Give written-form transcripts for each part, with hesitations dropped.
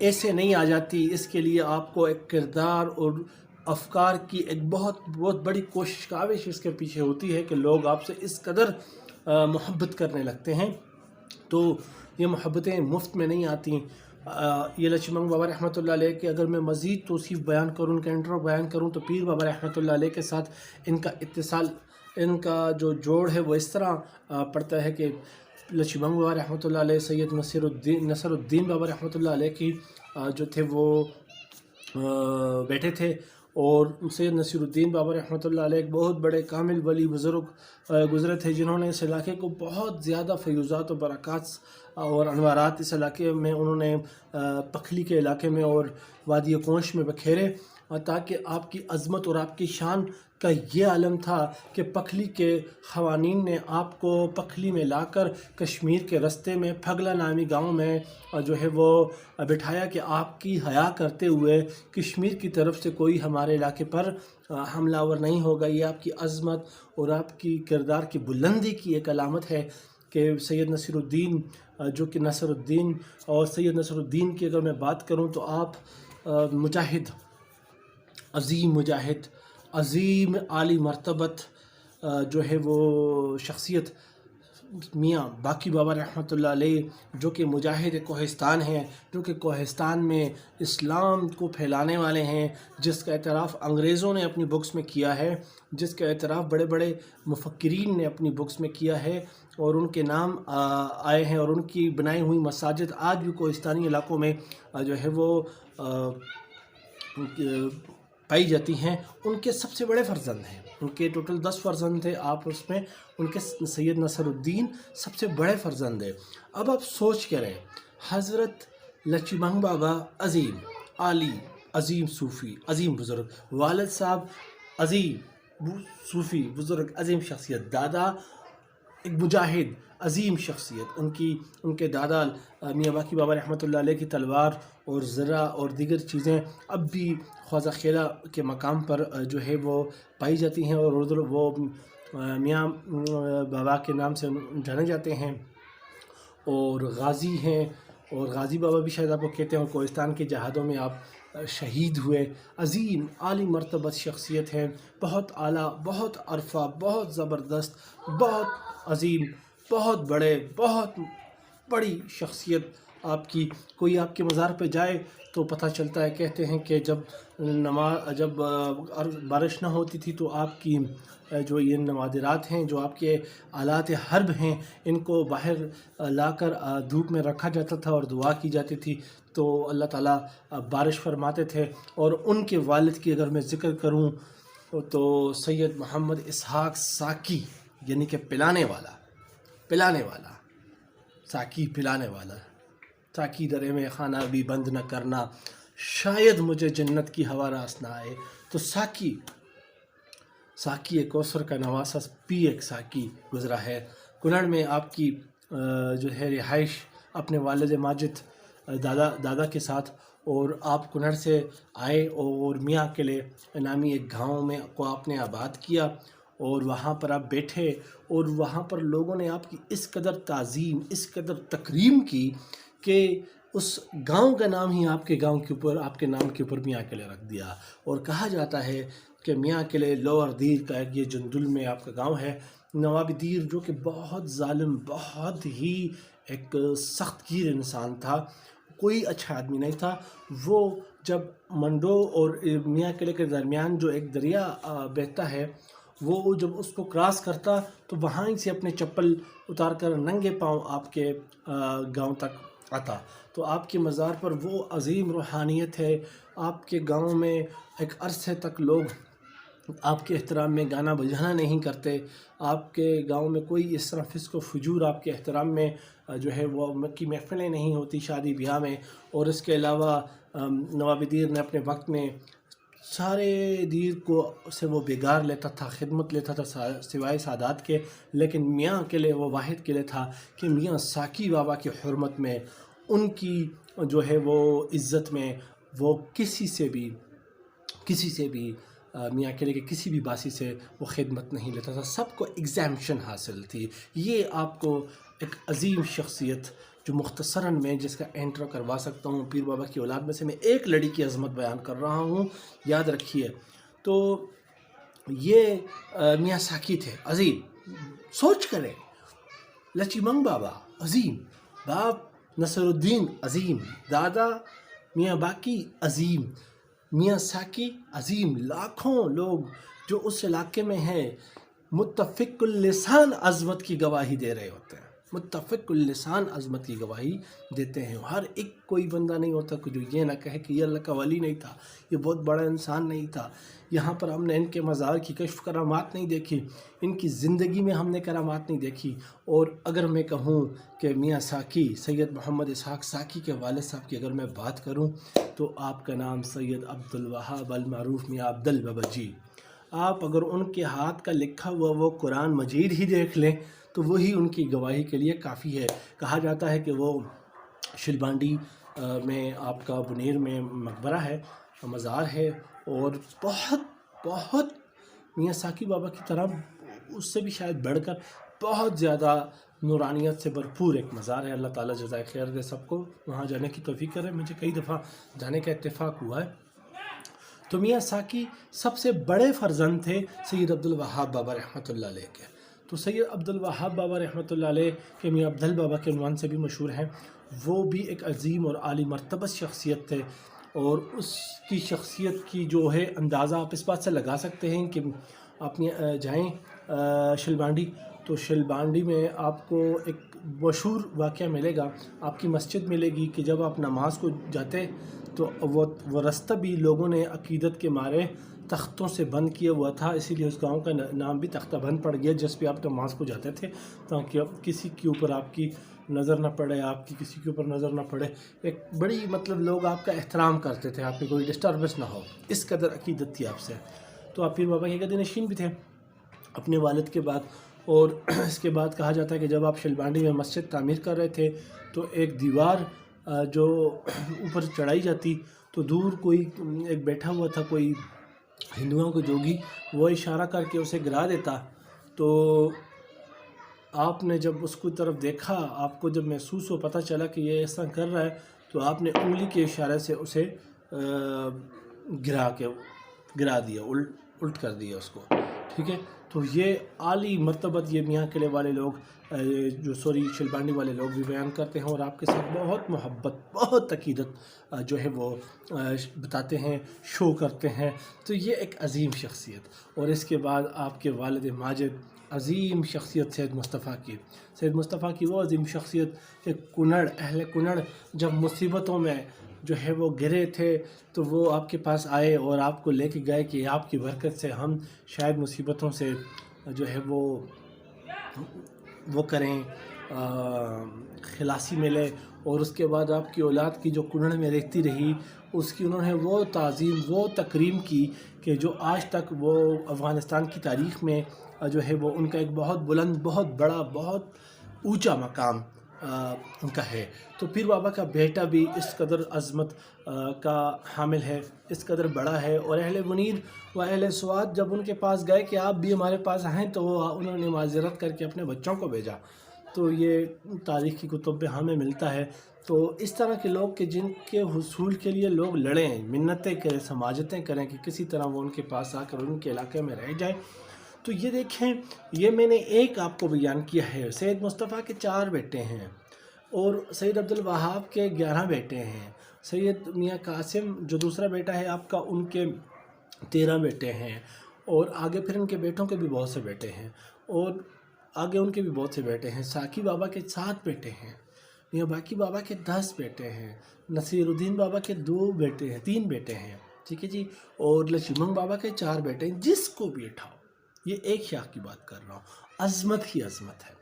ایسے نہیں آ جاتی، اس کے لیے آپ کو ایک کردار اور افکار کی ایک بہت بہت بڑی کوشش کاوش اس کے پیچھے ہوتی ہے کہ لوگ آپ سے اس قدر محبت کرنے لگتے ہیں۔ تو یہ محبتیں مفت میں نہیں آتیں۔ یہ لچھی منگ بابا رحمۃ اللہ علیہ کہ اگر میں مزید توصیف بیان کروں، ان کا انٹرو بیان کروں تو پیر بابا رحمۃ اللہ علیہ کے ساتھ ان کا اتصال، ان کا جو جوڑ ہے وہ اس طرح پڑتا ہے کہ لچھی منگ بابا رحمۃ اللہ علیہ سید نصر الدین بابا رحمۃ اللہ علیہ کی جو تھے وہ بیٹھے تھے، اور سید نصیر الدین بابا رحمۃ اللہ علیہ ایک بہت بڑے کامل ولی بزرگ گزرے تھے، جنہوں نے اس علاقے کو بہت زیادہ فیوزات و برکات اور انوارات اس علاقے میں انہوں نے پکھلی کے علاقے میں اور وادی کونش میں بکھیرے، تاکہ آپ کی عظمت اور آپ کی شان کا یہ عالم تھا کہ پکھلی کے خوانین نے آپ کو پکھلی میں لا کر کشمیر کے رستے میں پھگلا نامی گاؤں میں جو ہے وہ بٹھایا کہ آپ کی حیا کرتے ہوئے کشمیر کی طرف سے کوئی ہمارے علاقے پر حملہ آور نہیں ہوگا۔ یہ آپ کی عظمت اور آپ کی کردار کی بلندی کی ایک علامت ہے کہ سید نصیر الدین جو کہ نصر الدین، اور سید نصر الدین کی اگر میں بات کروں تو آپ مجاہد، عظیم عالی مرتبت جو ہے وہ شخصیت میاں باقی بابا رحمۃ اللہ علیہ، جو کہ مجاہد کوہستان ہیں، جو کہ کوہستان میں اسلام کو پھیلانے والے ہیں، جس کا اعتراف انگریزوں نے اپنی بکس میں کیا ہے، جس کا اعتراف بڑے بڑے مفکرین نے اپنی بکس میں کیا ہے، اور ان کے نام آئے ہیں، اور ان کی بنائی ہوئی مساجد آج بھی کوہستانی علاقوں میں جو ہے وہ پائی جاتی ہیں۔ ان کے سب سے بڑے فرزند ہیں، ان کے ٹوٹل 10 فرزند تھے، آپ اس میں ان کے سید نصر الدین سب سے بڑے فرزند ہیں۔ اب آپ سوچ کریں، حضرت لچھی منگ بابا عظیم عالی، عظیم صوفی، عظیم بزرگ، والد صاحب عظیم صوفی بزرگ، عظیم شخصیت، دادا ایک مجاہد عظیم شخصیت، ان کے دادا میاں باقی بابا رحمۃ اللہ علیہ کی تلوار اور زرہ اور دیگر چیزیں اب بھی خواجہ خیرہ کے مقام پر جو ہے وہ پائی جاتی ہیں، اور ادھر وہ میاں بابا کے نام سے جانے جاتے ہیں، اور غازی ہیں، اور غازی بابا بھی شاید آپ کو کہتے ہیں، اور کوہستان کے جہادوں میں آپ شہید ہوئے، عظیم عالی مرتبت شخصیت ہیں، بہت اعلیٰ، بہت عرفہ، بہت زبردست، بہت عظیم، بہت بڑے، بہت بڑی شخصیت آپ کی۔ کوئی آپ کے مزار پہ جائے تو پتہ چلتا ہے، کہتے ہیں کہ جب بارش نہ ہوتی تھی تو آپ کی جو یہ نوادرات ہیں، جو آپ کے آلات حرب ہیں، ان کو باہر لا کر دھوپ میں رکھا جاتا تھا اور دعا کی جاتی تھی، تو اللہ تعالیٰ بارش فرماتے تھے۔ اور ان کے والد کی اگر میں ذکر کروں تو سید محمد اسحاق ساکی، یعنی کہ پلانے والا، ساکی پلانے والا، ساکی درے میں خانہ بھی بند نہ کرنا، شاید مجھے جنت کی ہوا راس نہ آئے۔ تو ساکی کوثر کا نواسہ پی ایک ساکی گزرا ہے۔ کنڑ میں آپ کی جو ہے رہائش اپنے والد ماجد دادا کے ساتھ، اور آپ کنڑ سے آئے اور میاں قلعے نامی ایک گاؤں میں کو آپ نے آباد کیا، اور وہاں پر آپ بیٹھے، اور وہاں پر لوگوں نے آپ کی اس قدر تعظیم، اس قدر تکریم کی کہ اس گاؤں کا نام ہی آپ کے گاؤں کے اوپر، آپ کے نام کے اوپر میاں قلعہ رکھ دیا، اور کہا جاتا ہے کہ میاں قلعے لوور دیر کا یہ جندل میں آپ کا گاؤں ہے۔ نواب دیر جو کہ بہت ظالم، بہت ہی ایک سخت گیر انسان تھا، کوئی اچھا آدمی نہیں تھا، وہ جب منڈو اور میاں قلعے کے درمیان جو ایک دریا بہتا ہے، وہ جب اس کو کراس کرتا تو وہاں ہی سے اپنے چپل اتار کر ننگے پاؤں آپ کے گاؤں تک آتا۔ تو آپ کے مزار پر وہ عظیم روحانیت ہے۔ آپ کے گاؤں میں ایک عرصے تک لوگ آپ کے احترام میں گانا بجانا نہیں کرتے، آپ کے گاؤں میں کوئی اس طرح فسق و فجور آپ کے احترام میں جو ہے وہ کی محفلیں نہیں ہوتی شادی بیاہ میں۔ اور اس کے علاوہ نواب دیر نے اپنے وقت میں سارے دیر کو سے وہ بیگار لیتا تھا، خدمت لیتا تھا سوائے سادات کے، لیکن میاں قلعے وہ واحد قلعے تھا کہ میاں ساکی بابا کی حرمت میں، ان کی جو ہے وہ عزت میں، وہ کسی سے بھی میاں قلعے کے کسی بھی باسی سے وہ خدمت نہیں لیتا تھا، سب کو ایگزامشن حاصل تھی۔ یہ آپ کو ایک عظیم شخصیت جو مختصراً میں جس کا انٹرو کروا سکتا ہوں پیر بابا کی اولاد میں سے میں ایک لڑی کی عظمت بیان کر رہا ہوں، یاد رکھیے۔ تو یہ میاں ساکی تھے عظیم، سوچ کریں، لچی منگ بابا عظیم، باپ نصر الدین عظیم، دادا میاں باقی عظیم، میاں ساکی عظیم، لاکھوں لوگ جو اس علاقے میں ہیں متفق اللسان عظمت کی گواہی دے رہے ہوتے ہیں، متفق اللسان عظمت کی گواہی دیتے ہیں۔ ہر ایک کوئی بندہ نہیں ہوتا کہ جو یہ نہ کہے کہ یہ اللہ کا ولی نہیں تھا، یہ بہت بڑا انسان نہیں تھا، یہاں پر ہم نے ان کے مزار کی کشف کرامات نہیں دیکھی، ان کی زندگی میں ہم نے کرامات نہیں دیکھی۔ اور اگر میں کہوں کہ میاں ساکی سید محمد اسحاق ساکی کے والد صاحب کی اگر میں بات کروں تو آپ کا نام سید عبدالوہاب المعروف میاں عبدال بابا جی، آپ اگر ان کے ہاتھ کا لکھا ہوا وہ قرآن مجید ہی دیکھ لیں تو وہی ان کی گواہی کے لیے کافی ہے۔ کہا جاتا ہے کہ وہ شلبانڈی میں آپ کا بنیر میں مقبرہ ہے، مزار ہے، اور بہت میاں ساکی بابا کی طرح اس سے بھی شاید بڑھ کر بہت زیادہ نورانیت سے بھرپور ایک مزار ہے۔ اللہ تعالیٰ جزائے خیر دے سب کو، وہاں جانے کی توفیق کرے، مجھے کئی دفعہ جانے کا اتفاق ہوا ہے۔ تو میاں ساکی سب سے بڑے فرزند تھے سید عبدالوہاب بابا رحمۃ اللہ علیہ کے۔ تو سید عبدالوہاب بابا رحمۃ اللہ علیہ کے میاں عبدال بابا کے عنوان سے بھی مشہور ہیں، وہ بھی ایک عظیم اور عالی مرتبہ شخصیت تھے، اور اس کی شخصیت کی جو ہے اندازہ آپ اس بات سے لگا سکتے ہیں کہ آپ جائیں شلبانڈی تو شلبانڈی میں آپ کو ایک مشہور واقعہ ملے گا، آپ کی مسجد ملے گی کہ جب آپ نماز کو جاتے تو وہ رستہ بھی لوگوں نے عقیدت کے مارے تختوں سے بند کیا ہوا تھا، اسی لیے اس گاؤں کا نام بھی تختہ بند پڑ گیا، جس پہ آپ نماز کو جاتے تھے تاکہ کسی کے اوپر آپ کی نظر نہ پڑے، آپ کی کسی کے اوپر نظر نہ پڑے، ایک بڑی مطلب لوگ آپ کا احترام کرتے تھے، آپ کی کوئی ڈسٹربنس نہ ہو، اس قدر عقیدت تھی آپ سے۔ تو آپ پیر بابا کے گدی نشین بھی تھے اپنے والد کے بعد، اور اس کے بعد کہا جاتا ہے کہ جب آپ شلبانڈی میں مسجد تعمیر کر رہے تھے تو ایک دیوار جو اوپر چڑھائی جاتی تو دور کوئی ایک بیٹھا ہوا تھا، کوئی ہندوؤں کو جوگی، وہ اشارہ کر کے اسے گرا دیتا، تو آپ نے جب اس کو طرف دیکھا، آپ کو جب محسوس ہو پتہ چلا کہ یہ ایسا کر رہا ہے، تو آپ نے انگلی کے اشارے سے اسے گرا دیا، الٹ کر دیا اس کو، ٹھیک ہے۔ تو یہ عالی مرتبت یہ میاں قلعے والے لوگ جو شلبانڈی والے لوگ بھی بیان کرتے ہیں، اور آپ کے ساتھ بہت محبت، بہت عقیدت جو ہے وہ بتاتے ہیں، شو کرتے ہیں۔ تو یہ ایک عظیم شخصیت، اور اس کے بعد آپ کے والد ماجد عظیم شخصیت سید مصطفیٰ کی وہ عظیم شخصیت کہ اہل کنڑ جب مصیبتوں میں جو ہے وہ گرے تھے تو وہ آپ کے پاس آئے اور آپ کو لے کے گئے کہ آپ کی برکت سے ہم شاید مصیبتوں سے جو ہے وہ کریں، خلاصی ملے، اور اس کے بعد آپ کی اولاد کی جو کنڑ میں رہتی رہی اس کی انہوں نے وہ تعظیم، وہ تکریم کی کہ جو آج تک وہ افغانستان کی تاریخ میں جو ہے وہ ان کا ایک بہت بلند، بہت بڑا، بہت اونچا مقام ان کا ہے۔ تو پیر بابا کا بیٹا بھی اس قدر عظمت کا حامل ہے، اس قدر بڑا ہے، اور اہل منیر و اہل سوات جب ان کے پاس گئے کہ آپ بھی ہمارے پاس آئیں تو انہوں نے معذرت کر کے اپنے بچوں کو بھیجا۔ تو یہ تاریخ کی کتب میں ہمیں ملتا ہے۔ تو اس طرح کے لوگ کہ جن کے حصول کے لیے لوگ لڑیں، منتیں کریں، سماجتیں کریں کہ کسی طرح وہ ان کے پاس آ کر ان کے علاقے میں رہ جائیں۔ تو یہ دیکھیں، یہ میں نے ایک آپ کو بیان کیا ہے۔ سید مصطفیٰ کے 4 بیٹے ہیں، اور سید عبدالوہاب کے 11 بیٹے ہیں، سید میاں قاسم جو دوسرا بیٹا ہے آپ کا، ان کے 13 بیٹے ہیں، اور آگے پھر ان کے بیٹوں کے بھی بہت سے بیٹے ہیں، اور آگے ان کے بھی بہت سے بیٹے ہیں۔ ساکی بابا کے 7 بیٹے ہیں، میاں باقی بابا کے 10 بیٹے ہیں، نصیر الدین بابا کے 3 بیٹے ہیں، ٹھیک ہے جی، اور لچمنگ بابا کے 4 بیٹے ہیں۔ جس کو بھی اٹھاؤ، یہ ایک شاخ کی بات کر رہا ہوں، عظمت ہی عظمت ہے،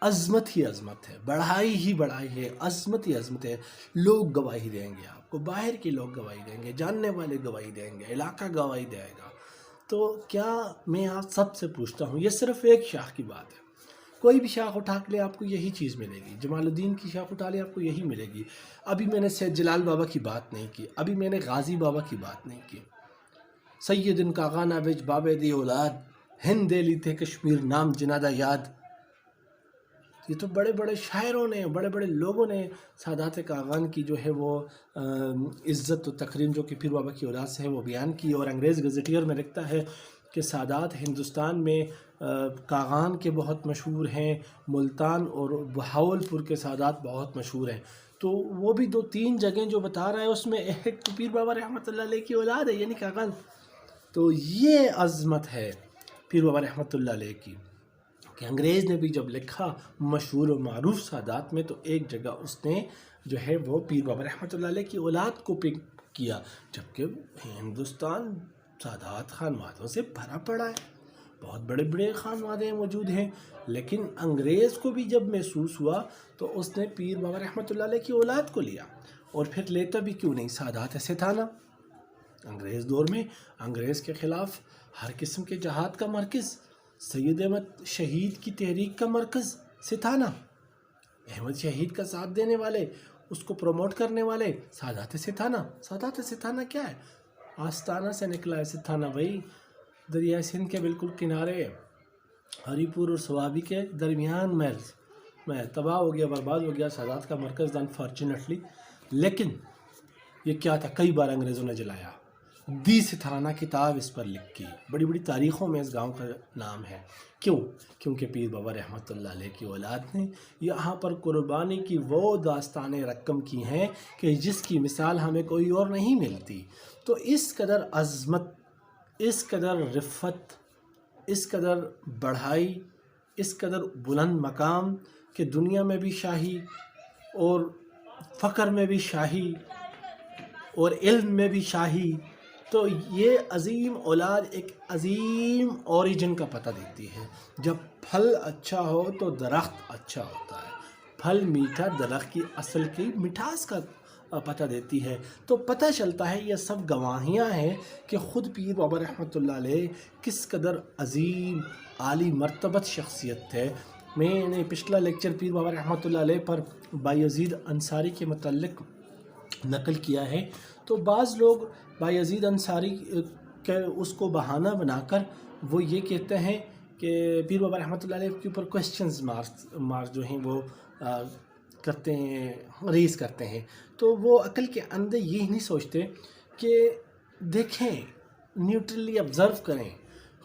عظمت ہی عظمت ہے، بڑھائی ہی بڑھائی ہے، عظمت ہی عظمت ہے۔ لوگ گواہی دیں گے آپ کو، باہر کے لوگ گواہی دیں گے، جاننے والے گواہی دیں گے، علاقہ گواہی دے گا۔ تو کیا میں آپ سب سے پوچھتا ہوں، یہ صرف ایک شاخ کی بات ہے، کوئی بھی شاخ اٹھا کے لے آپ کو یہی چیز ملے گی، جمال الدین کی شاخ اٹھا لے آپ کو یہی ملے گی۔ ابھی میں نے سید جلال بابا کی بات نہیں کی، ابھی میں نے غازی بابا کی بات نہیں کی۔ سید ان کا غانہ وچ بابے دی اولاد، ہند دے لی تھے کشمیر نام جنادہ یاد، یہ تو بڑے بڑے شاعروں نے، بڑے بڑے لوگوں نے سادات کاغان کی جو ہے وہ عزت و تکریم جو کہ پیر بابا کی اولاد سے ہے وہ بیان کی، اور انگریز گزٹیئر میں لکھتا ہے کہ سادات ہندوستان میں کاغان کے بہت مشہور ہیں، ملتان اور بہاولپور کے سادات بہت مشہور ہیں۔ تو وہ بھی 2-3 جگہیں جو بتا رہا ہے اس میں ایک تو پیر بابا رحمۃ اللہ علیہ کی اولاد ہے، یعنی کاغان۔ تو یہ عظمت ہے پیر بابا رحمۃ اللہ علیہ کی کہ انگریز نے بھی جب لکھا مشہور و معروف سادات میں تو ایک جگہ اس نے جو ہے وہ پیر بابا رحمۃ اللہ علیہ کی اولاد کو پک کیا، جبکہ ہندوستان سادات خانوادوں سے بھرا پڑا ہے، بہت بڑے بڑے خانوادے موجود ہیں، لیکن انگریز کو بھی جب محسوس ہوا تو اس نے پیر بابا رحمۃ اللہ علیہ کی اولاد کو لیا، اور پھر لیتا بھی کیوں نہیں سادات سے تھا نا۔ انگریز دور میں انگریز کے خلاف ہر قسم کے جہاد کا مرکز سید احمد شہید کی تحریک کا مرکز ستھانہ، احمد شہید کا ساتھ دینے والے، اس کو پروموٹ کرنے والے سادات ستھانہ۔ سادات ستھانہ کیا ہے؟ آستانہ سے نکلا ہے ستھانہ بھائی، دریائے سندھ کے بالکل کنارے، ہری پور اور سوابی کے درمیان میں تباہ ہو گیا، برباد ہو گیا سادات کا مرکز انفارچونیٹلی۔ لیکن یہ کیا تھا، کئی بار انگریزوں نے جلایا، دی ستھانہ کتاب اس پر لکھی، بڑی بڑی تاریخوں میں اس گاؤں کا نام ہے۔ کیوں؟ کیونکہ پیر بابا رحمۃ اللہ علیہ کی اولاد نے یہاں پر قربانی کی وہ داستانیں رقم کی ہیں کہ جس کی مثال ہمیں کوئی اور نہیں ملتی۔ تو اس قدر عظمت، اس قدر رفت، اس قدر بڑھائی، اس قدر بلند مقام کہ دنیا میں بھی شاہی اور فقر میں بھی شاہی اور علم میں بھی شاہی، تو یہ عظیم اولاد ایک عظیم اوریجن کا پتہ دیتی ہے۔ جب پھل اچھا ہو تو درخت اچھا ہوتا ہے، پھل میٹھا درخت کی اصل کی مٹھاس کا پتہ دیتی ہے۔ تو پتہ چلتا ہے یہ سب گواہیاں ہیں کہ خود پیر بابا رحمۃ اللہ علیہ کس قدر عظیم عالی مرتبت شخصیت تھے۔ میں نے پچھلا لیکچر پیر بابا رحمۃ اللہ علیہ پر بایزید انصاری کے متعلق نقل کیا ہے، تو بعض لوگ بایزید انصاری کے اس کو بہانہ بنا کر وہ یہ کہتے ہیں کہ پیر بابا رحمۃ اللہ علیہ کے اوپر کوسچنز مارک جو ہیں وہ کرتے ہیں، ریز کرتے ہیں۔ تو وہ عقل کے اندر یہ نہیں سوچتے کہ دیکھیں، نیوٹرلی آبزرو کریں،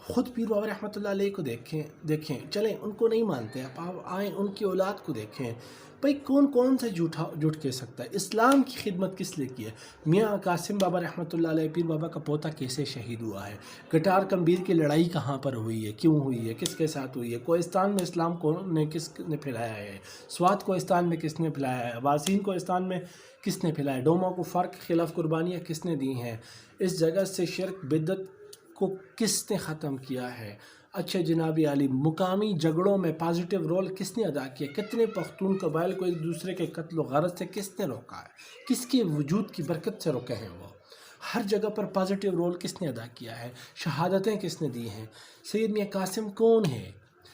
خود پیر بابا رحمۃ اللہ علیہ کو دیکھیں، چلیں ان کو نہیں مانتے، آپ آئیں ان کی اولاد کو دیکھیں، بھئی کون سے جھوٹ کہہ سکتا ہے؟ اسلام کی خدمت کس لیے کی ہے؟ میاں قاسم بابا رحمۃ اللہ علیہ پیر بابا کا پوتا کیسے شہید ہوا ہے؟ گٹار کمبیر کی لڑائی کہاں پر ہوئی ہے، کیوں ہوئی ہے، کس کے ساتھ ہوئی ہے؟ کوہستان میں اسلام کس نے پھیلایا ہے؟ سوات کوہستان میں کس نے پھیلایا ہے؟ اباسین کوہستان میں کس نے پھیلایا ہے؟ ڈوما کو فرق کے خلاف قربانیاں کس نے دی ہیں؟ اس جگہ سے شرک بدعت کو کس نے ختم کیا ہے؟ اچھا جناب عالی، مقامی جھگڑوں میں پازیٹیو رول کس نے ادا کیا؟ کتنے پختون قبائل کو ایک دوسرے کے قتل و غارت سے کس نے روکا ہے؟ کس کے وجود کی برکت سے روکے ہیں؟ وہ ہر جگہ پر پازیٹیو رول کس نے ادا کیا ہے؟ شہادتیں کس نے دی ہیں؟ سید میاں قاسم کون ہے؟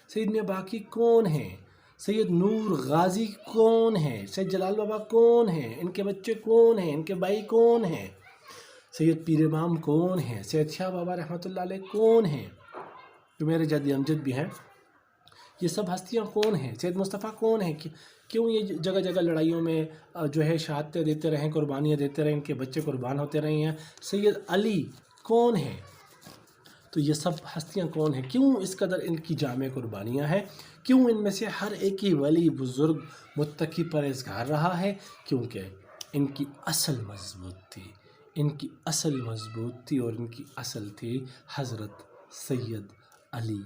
سید میاں باقی کون ہیں؟ سید نور غازی کون ہیں؟ سید جلال بابا کون ہیں؟ ان کے بچے کون ہیں؟ ان کے بھائی کون ہیں؟ سید پیر امام کون ہیں؟ سید شاہ بابا رحمۃ اللہ علیہ کون ہیں جو میرے جد امجد بھی ہیں؟ یہ سب ہستیاں کون ہیں؟ سید مصطفیٰ کون ہیں؟ کیوں یہ جگہ جگہ لڑائیوں میں جو ہے شہادتیں دیتے رہیں، قربانیاں دیتے رہیں، ان کے بچے قربان ہوتے رہے ہیں؟ سید علی کون ہیں؟ تو یہ سب ہستیاں کون ہیں؟ کیوں اس قدر ان کی جامع قربانیاں ہیں؟ کیوں ان میں سے ہر ایک ہی ولی بزرگ متقی پرہیزگار رہا ہے؟ کیونکہ ان کی اصل مضبوط تھی اور ان کی اصل تھی حضرت سید علی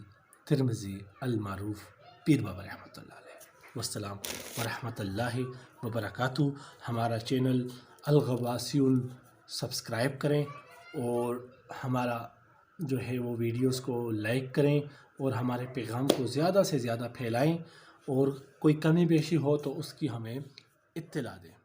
ترمذی المعروف پیر بابا رحمۃ اللہ علیہ۔ والسلام ورحمۃ اللہ وبرکاتہ۔ ہمارا چینل الغواسیون سبسکرائب کریں اور ہمارا جو ہے وہ ویڈیوز کو لائک کریں اور ہمارے پیغام کو زیادہ سے زیادہ پھیلائیں، اور کوئی کمی بیشی ہو تو اس کی ہمیں اطلاع دیں۔